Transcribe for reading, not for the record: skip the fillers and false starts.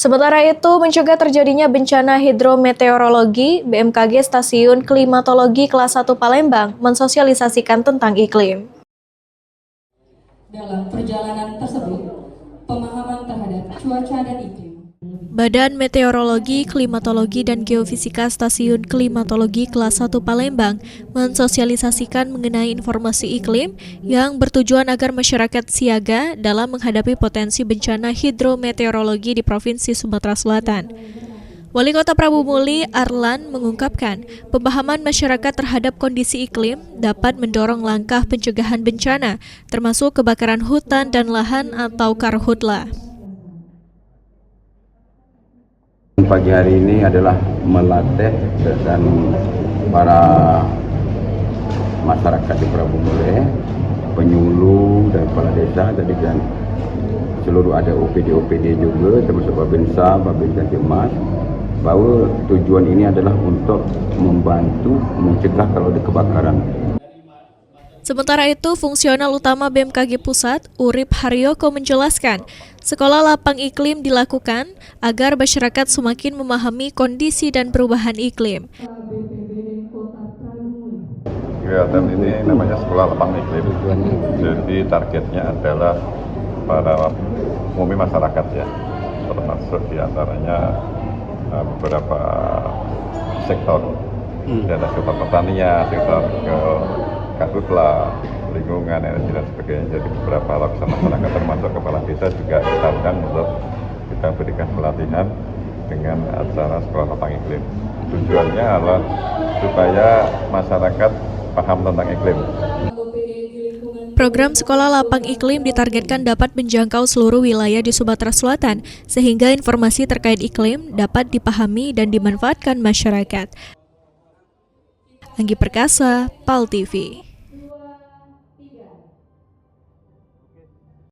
Sementara itu, mencegah terjadinya bencana hidrometeorologi, BMKG Stasiun Klimatologi Kelas 1 Palembang mensosialisasikan tentang iklim. Dalam perjalanan tersebut, pemahaman terhadap cuaca dan iklim. Badan Meteorologi, Klimatologi, dan Geofisika Stasiun Klimatologi Kelas 1 Palembang mensosialisasikan mengenai informasi iklim yang bertujuan agar masyarakat siaga dalam menghadapi potensi bencana hidrometeorologi di Provinsi Sumatera Selatan. Wali Kota Prabu Muli, Arlan, mengungkapkan pemahaman masyarakat terhadap kondisi iklim dapat mendorong langkah pencegahan bencana, termasuk kebakaran hutan dan lahan atau karhutla. Pagi hari ini adalah melatih dan para masyarakat di Prabu Muli, penyuluh dan kepala desa, dan seluruh ada OPD juga, termasuk Babinsa, Babinsa Kemas, bahwa tujuan ini adalah untuk membantu mencegah kalau ada kebakaran. Sementara itu, fungsional utama BMKG Pusat, Urip Haryoko menjelaskan, sekolah lapang iklim dilakukan agar masyarakat semakin memahami kondisi dan perubahan iklim. Kegiatan ini namanya sekolah lapang iklim. Jadi targetnya adalah para umum masyarakat ya, termasuk diantaranya beberapa sektor, ada sektor pertanian, sektor karhutla, lingkungan, energi dan sebagainya. Jadi beberapa lapisan masyarakat termasuk kepala desa juga kita undang untuk kita berikan pelatihan dengan acara sekolah lapang iklim. Tujuannya adalah supaya masyarakat paham tentang iklim. Program Sekolah Lapang Iklim ditargetkan dapat menjangkau seluruh wilayah di Sumatera Selatan, sehingga informasi terkait iklim dapat dipahami dan dimanfaatkan masyarakat. Anggi Perkasa, PAL TV.